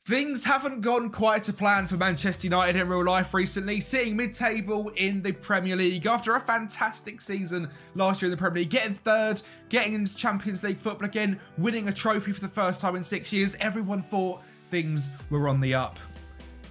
Things haven't gone quite to plan for Manchester United in real life recently, sitting mid-table in the Premier League after a fantastic season last year in the Premier League, getting third, getting into Champions League football again, winning a trophy for the first time in 6 years. Everyone thought things were on the up.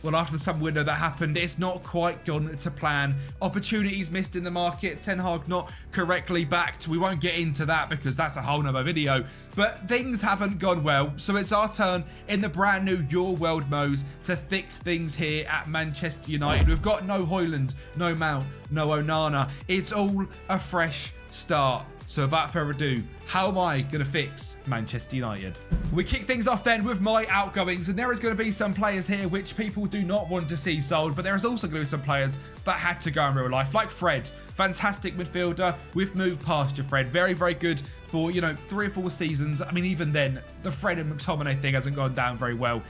Well, after the summer window that happened, it's not quite gone to plan. Opportunities missed in the market, Ten Hag not correctly backed. We won't get into that because that's a whole nother video. But things haven't gone well, so it's our turn in the brand new Your World mode to fix things here at Manchester United. We've got no Højlund, no Mount, no Onana. It's all a fresh start. So without further ado, how am I going to fix Manchester United? We kick things off then with my outgoings, and there is going to be some players here which people do not want to see sold, but there is also going to be some players that had to go in real life, like Fred. Fantastic midfielder. We've moved past your Fred. Very, very good for, 3 or 4 seasons. I mean, even then, the Fred and McTominay thing hasn't gone down very well.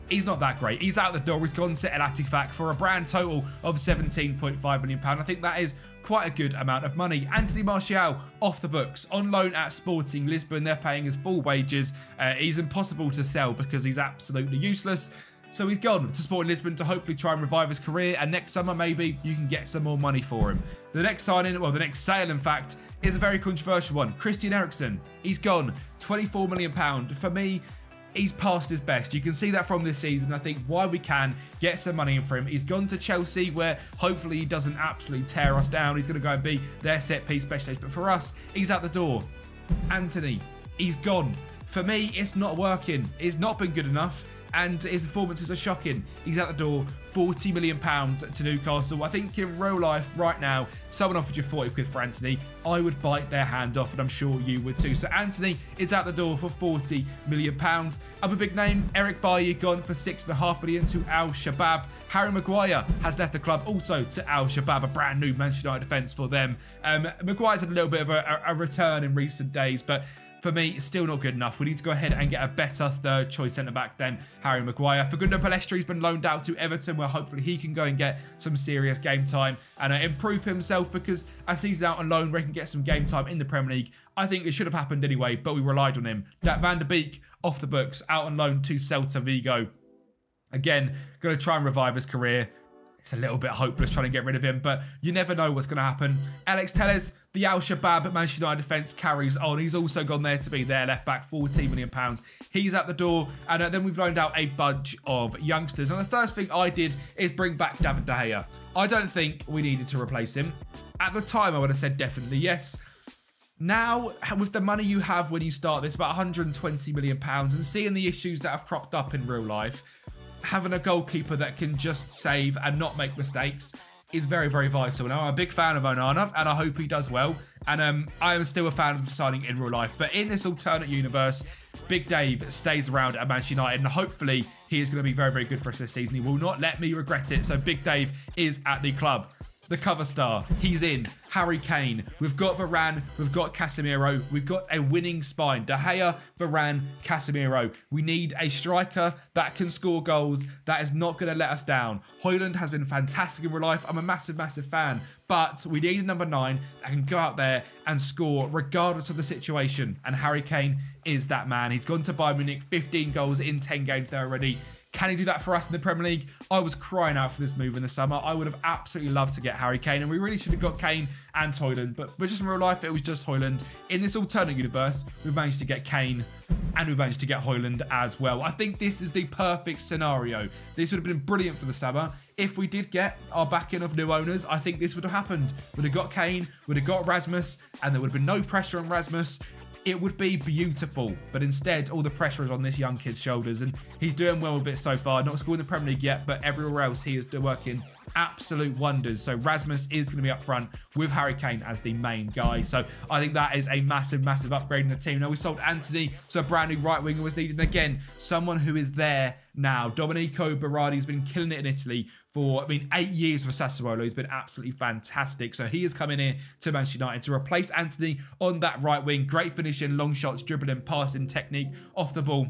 He's not that great. He's out the door. He's gone to El Atifak for a brand total of £17.5 million. I think that is quite a good amount of money. Anthony Martial off the books, on loan at Sporting Lisbon. They're paying his full wages. He's impossible to sell because he's absolutely useless. So he's gone to Sporting Lisbon to hopefully try and revive his career. And next summer, maybe you can get some more money for him. The next signing, well, the next sale, in fact, is a very controversial one. Christian Eriksen. He's gone. £24 million. For me, he's past his best. You can see that from this season. I think why we can get some money in for him. He's gone to Chelsea, where hopefully he doesn't absolutely tear us down. He's going to go and be their set piece specialist. But for us, he's out the door. Anthony, he's gone. For me, it's not working. It's not been good enough, and his performances are shocking. He's out the door. £40 million to Newcastle. I think in real life right now, someone offered you 40 quid for Anthony, I would bite their hand off, and I'm sure you would too. So Anthony is out the door for £40 million. Other big name, Eric Bailly, gone for £6.5 million to Al Shabab. Harry Maguire has left the club also to Al Shabab, a brand new Manchester United defence for them. Maguire's had a little bit of a return in recent days, but for me, it's still not good enough. We need to go ahead and get a better third choice centre-back than Harry Maguire. Facundo Pellistri has been loaned out to Everton, where hopefully he can go and get some serious game time and improve himself, because a season out on loan where he can get some game time in the Premier League, I think it should have happened anyway, but we relied on him. Dat van der Beek off the books, out on loan to Celta Vigo. Again, going to try and revive his career. It's a little bit hopeless trying to get rid of him, but you never know what's going to happen. Alex Telles, the Al Shabab Manchester United defence, carries on. He's also gone there to be their left back, £14 million. He's at the door, and then we've loaned out a bunch of youngsters. And the first thing I did is bring back David De Gea. I don't think we needed to replace him. At the time, I would have said definitely yes. Now, with the money you have when you start this, about £120 million, and seeing the issues that have cropped up in real life, having a goalkeeper that can just save and not make mistakes is very, very vital. Now, I'm a big fan of Onana, and I hope he does well. And I am still a fan of signing in real life. But in this alternate universe, Big Dave stays around at Manchester United, and hopefully he is going to be very, very good for us this season. He will not let me regret it. So Big Dave is at the club. The cover star, he's in. Harry Kane. We've got Varane. We've got Casemiro. We've got a winning spine. De Gea, Varane, Casemiro. We need a striker that can score goals, that is not going to let us down. Højlund has been fantastic in real life. I'm a massive, massive fan. But we need a number 9 that can go out there and score regardless of the situation. And Harry Kane is that man. He's gone to Bayern Munich, 15 goals in 10 games there already. Can he do that for us in the Premier League? I was crying out for this move in the summer. I would have absolutely loved to get Harry Kane, and we really should have got Kane and Højlund, but just in real life, it was just Højlund. In this alternate universe, we've managed to get Kane, and we've managed to get Højlund as well. I think this is the perfect scenario. This would have been brilliant for the summer. If we did get our backing of new owners, I think this would have happened. We'd have got Kane, we'd have got Rasmus, and there would have been no pressure on Rasmus. It would be beautiful, but instead all the pressure is on this young kid's shoulders, and he's doing well with it so far. Not scoring the Premier League yet, but everywhere else he is working absolute wonders. So Rasmus is going to be up front with Harry Kane as the main guy. So I think that is a massive, massive upgrade in the team. Now we sold Anthony, so a brand new right winger was needed. And again, someone who is there now. Domenico Berardi has been killing it in Italy for, 8 years for Sassuolo. He's been absolutely fantastic. So he is coming here to Manchester United to replace Anthony on that right wing. Great finishing, long shots, dribbling, passing technique off the ball.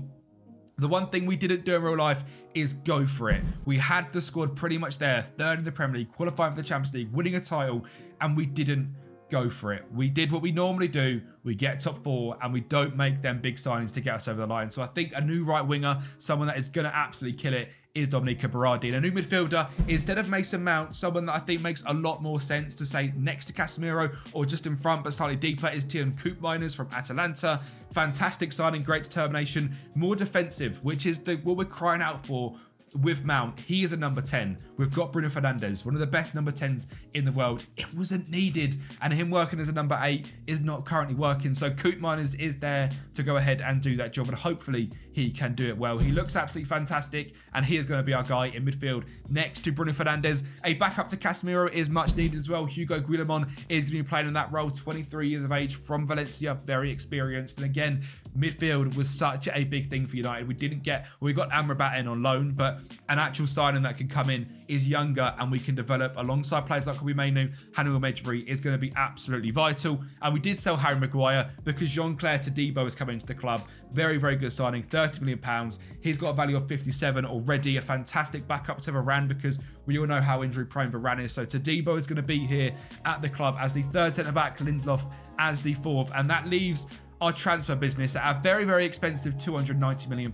The one thing we didn't do in real life is go for it. We had the squad pretty much there, third in the Premier League, qualifying for the Champions League, winning a title, and we didn't go for it. We did what we normally do. We get top 4 and we don't make them big signings to get us over the line. So I think a new right winger, someone that is going to absolutely kill it, is Dominica Berardi. And a new midfielder, instead of Mason Mount, someone that I think makes a lot more sense to say next to Casemiro or just in front but slightly deeper, is Tian Koopmeiners from Atalanta. Fantastic signing, great determination, more defensive, which is what we're crying out for. With Mount, he is a number 10. We've got Bruno Fernandes, one of the best number 10s in the world. It wasn't needed, and him working as a number 8 is not currently working. So Koopmeiners is there to go ahead and do that job, and hopefully he can do it well. He looks absolutely fantastic, and he is going to be our guy in midfield next to Bruno Fernandes. A backup to Casemiro is much needed as well. Hugo Guillamon is going to be playing in that role, 23 years of age, from Valencia, very experienced. And again, midfield was such a big thing for United. We got Amrabat in on loan, but an actual signing that can come in is younger and we can develop alongside players like Kobbie Mainoo. Hannibal Mejbri is going to be absolutely vital. And we did sell Harry Maguire because Jean-Claire Todibo is coming into the club. Very, very good signing, £30 million. He's got a value of 57 already. A fantastic backup to Varane because we all know how injury prone Varane is. So Todibo is going to be here at the club as the third centre-back, Lindelof as the fourth. And that leaves our transfer business at a very, very expensive £290 million,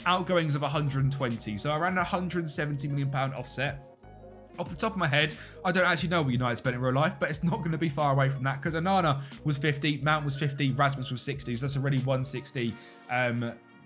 outgoings of 120, so around £170 million offset. Off the top of my head, I don't actually know what United spent in real life, but it's not going to be far away from that because Onana was 50, Mount was 50, Rasmus was 60, so that's already 160.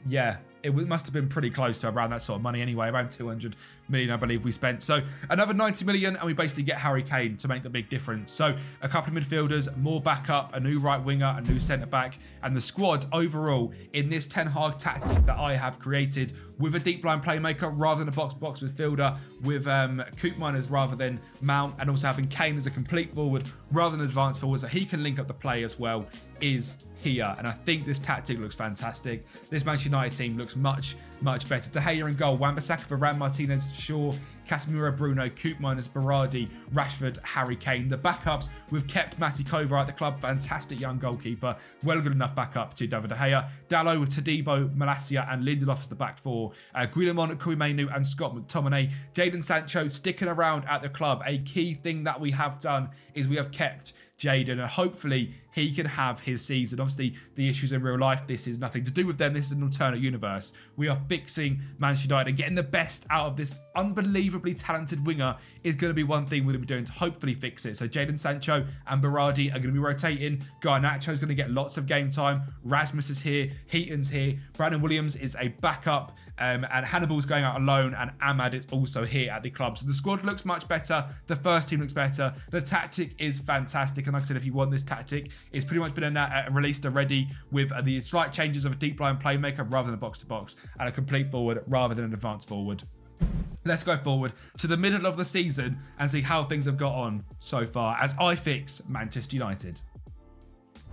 Yeah, it must have been pretty close to around that sort of money anyway, around 200 million, I believe we spent. So another 90 million, and we basically get Harry Kane to make the big difference. So a couple of midfielders, more backup, a new right winger, a new centre-back, and the squad overall in this Ten Hag tactic that I have created with a deep line playmaker rather than a box-to-box midfielder, with Koopmeiners rather than Mount, and also having Kane as a complete forward rather than advanced forward so he can link up the play as well, is here. And I think this tactic looks fantastic. This Manchester United team looks much, much better. De Gea and goal, Wan-Bissaka, Varane, Martinez, Shaw, Casemiro, Bruno, Koopmeiners, Berardi, Rashford, Harry Kane. The backups, we've kept Matty Kovar at the club, fantastic young goalkeeper, well good enough backup to David De Gea. Dalot, Todibo, Malacia and Lindelof as the back four. Guillamon, Kobbie Mainoo and Scott McTominay. Jadon Sancho sticking around at the club. A key thing that we have done is we have kept Jadon, and hopefully he can have his season. Obviously, the issues in real life, this is nothing to do with them. This is an alternate universe. We are fixing Manchester United and getting the best out of this unbelievably talented winger is going to be one thing we're going to be doing to hopefully fix it. So Jadon Sancho and Berardi are going to be rotating. Garnacho is going to get lots of game time. Rasmus is here. Heaton's here. Brandon Williams is a backup. And Hannibal's going out alone, and Ahmad is also here at the club. So the squad looks much better. The first team looks better. The tactic is fantastic. And like I said, if you want this tactic, it's pretty much been released already with the slight changes of a deep line playmaker rather than a box-to-box, and a complete forward rather than an advanced forward. Let's go forward to the middle of the season and see how things have got on so far as I fix Manchester United.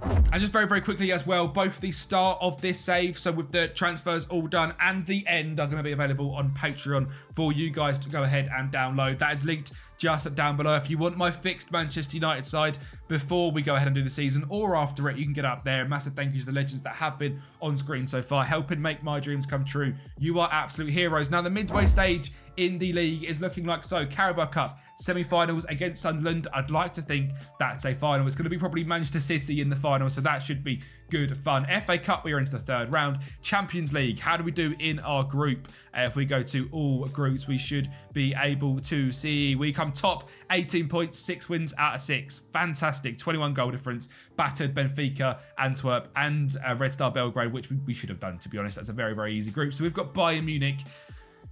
And just very, very quickly as well, both the start of this save, so with the transfers all done, and the end are going to be available on Patreon for you guys to go ahead and download. That is linked just down below. If you want my fixed Manchester United side before we go ahead and do the season or after it, you can get up there. Massive thank you to the legends that have been on screen so far, helping make my dreams come true. You are absolute heroes. Now, the midway stage in the league is looking like so. Carabao Cup semi-finals against Sunderland. I'd like to think that's a final. It's going to be probably Manchester City in the final, so that should be good fun. FA Cup, we are into the third round. Champions League, how do we do in our group? If we go to all groups, we should be able to see we come top, 18 points, 6 wins out of 6. Fantastic, 21 goal difference. Battered Benfica, Antwerp and Red Star Belgrade, which we should have done, to be honest. That's a very, very easy group. So we've got Bayern Munich.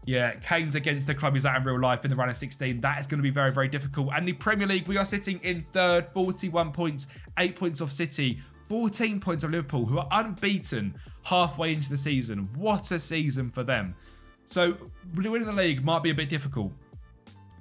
Yeah, Kane's against the club he's at in real life in the round of 16. That is going to be very, very difficult. And the Premier League, we are sitting in third, 41 points, 8 points off City, 14 points of Liverpool, who are unbeaten halfway into the season. What a season for them. So winning the league might be a bit difficult,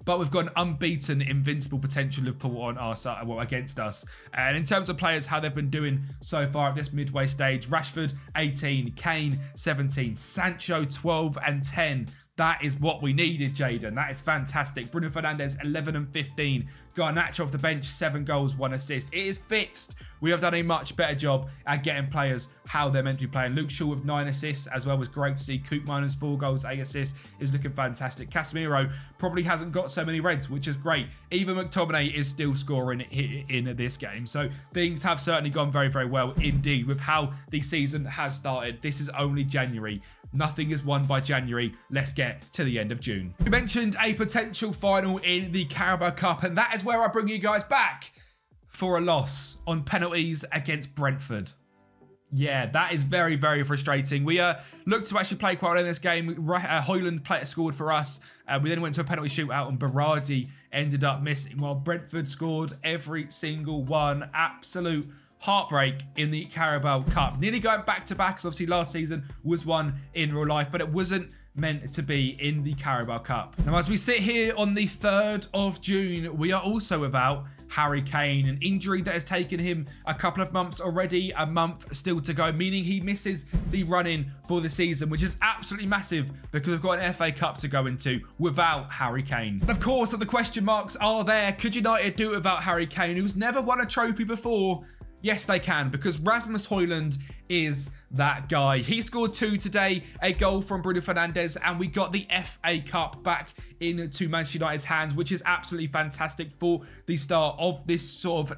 but we've got an unbeaten, invincible potential Liverpool on our side, well, against us. And in terms of players, how they've been doing so far at this midway stage, Rashford, 18, Kane, 17, Sancho, 12 and 10. That is what we needed, Jadon. That is fantastic. Bruno Fernandes, 11 and 15. Garnacho off the bench, 7 goals, 1 assist. It is fixed. We have done a much better job at getting players how they're meant to be playing. Luke Shaw with 9 assists as well was great to see. Koopmeiners, 4 goals, 8 assists is looking fantastic. Casemiro probably hasn't got so many reds, which is great. Even McTominay is still scoring in this game. So things have certainly gone very, very well indeed with how the season has started. This is only January. Nothing is won by January. Let's get to the end of June. We mentioned a potential final in the Carabao Cup, and that is where I bring you guys back for a loss on penalties against Brentford. Yeah, that is very, very frustrating. We looked to actually play quite well in this game. Højlund scored for us. We then went to a penalty shootout and Berardi ended up missing while Brentford scored every single one. Absolute heartbreak in the Carabao Cup. Nearly going back-to-back, because obviously last season was won in real life, but it wasn't meant to be in the Carabao Cup. Now, as we sit here on the 3rd of June, we are also without Harry Kane, an injury that has taken him a couple of months already, a month still to go, meaning he misses the run-in for the season, which is absolutely massive because we've got an FA Cup to go into without Harry Kane. And of course, the question marks are there. Could United do it without Harry Kane, who's never won a trophy before? Yes, they can, because Rasmus Højlund is that guy. He scored 2 today, a goal from Bruno Fernandes, and we got the FA Cup back into Manchester United's hands, which is absolutely fantastic for the start of this sort of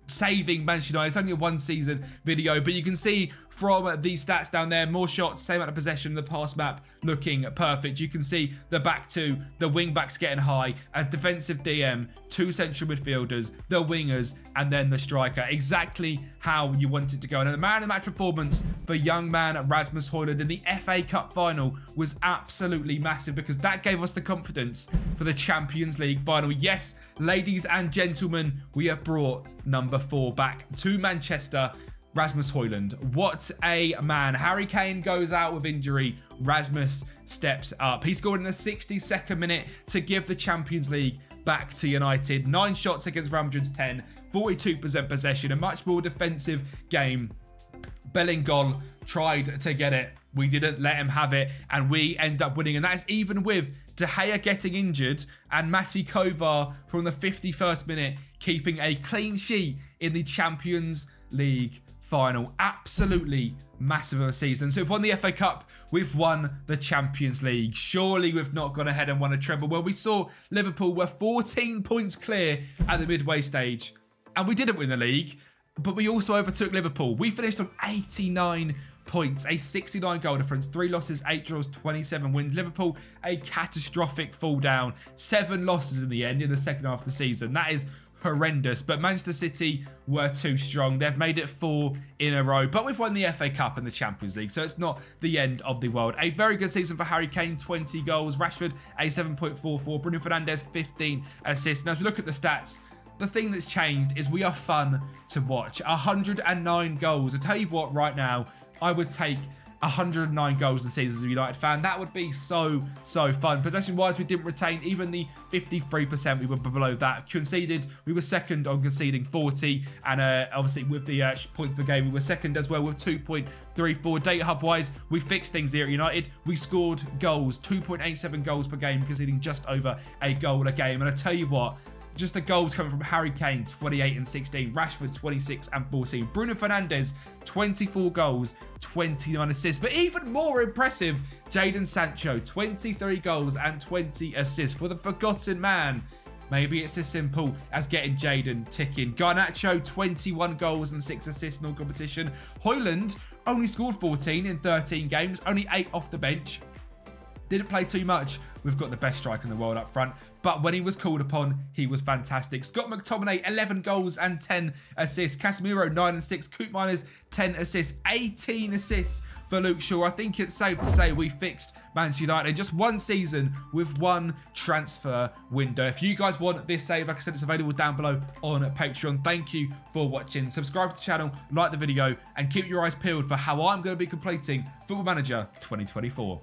saving Manchester United. It's only a 1-season video, but you can see from these stats down there, more shots, same amount of possession, the pass map looking perfect. You can see the back two, the wing backs getting high, a defensive DM, 2 central midfielders, the wingers, and then the striker. Exactly how you want it to go. And the man of the match performance for young man Rasmus Højlund in the FA Cup final was absolutely massive because that gave us the confidence for the Champions League final. Yes, ladies and gentlemen, we have brought number 4 back to Manchester. Rasmus Højlund, what a man. Harry Kane goes out with injury. Rasmus steps up. He scored in the 62nd minute to give the Champions League back to United. 9 shots against Real Madrid's 10, 42% possession, a much more defensive game. Bellingham tried to get it. We didn't let him have it, and we ended up winning. And that is even with De Gea getting injured and Matej Kovar from the 51st minute keeping a clean sheet in the Champions League final. Absolutely massive of a season. So we've won the FA Cup, we've won the Champions League. Surely we've not gone ahead and won a treble. Well, we saw Liverpool were 14 points clear at the midway stage, and we didn't win the league, but we also overtook Liverpool. We finished on 89 points, a 69 goal difference, 3 losses, 8 draws, 27 wins. Liverpool, a catastrophic fall down, 7 losses in the end in the second half of the season. That is horrendous, but Manchester City were too strong. They've made it 4 in a row, but we've won the FA Cup and the Champions League, so it's not the end of the world. A very good season for Harry Kane, 20 goals, Rashford a 7.44, Bruno Fernandes 15 assists. Now, if you look at the stats, the thing that's changed is we are fun to watch. 109 goals. I tell you what, right now, I would take 109 goals this season as a United fan. That would be so fun. Possession-wise, we didn't retain even the 53%. We were below that. Conceded, we were second on conceding 40. And obviously, with the points per game, we were second as well with 2.34. Data hub-wise, we fixed things here at United. We scored goals, 2.87 goals per game, conceding just over a goal a game. And I tell you what, just the goals coming from Harry Kane, 28 and 16. Rashford, 26 and 14. Bruno Fernandes, 24 goals, 29 assists. But even more impressive, Jadon Sancho, 23 goals and 20 assists. For the forgotten man, maybe it's as simple as getting Jadon ticking. Garnacho, 21 goals and 6 assists in all competition. Højlund only scored 14 in 13 games, only 8 off the bench. Didn't play too much. We've got the best striker in the world up front. But when he was called upon, he was fantastic. Scott McTominay, 11 goals and 10 assists. Casemiro, 9 and 6. Koopmeiners, 10 assists. 18 assists for Luke Shaw. I think it's safe to say we fixed Manchester United in just 1 season with 1 transfer window. If you guys want this save, like I said, it's available down below on Patreon. Thank you for watching. Subscribe to the channel, like the video, and keep your eyes peeled for how I'm going to be completing Football Manager 2024.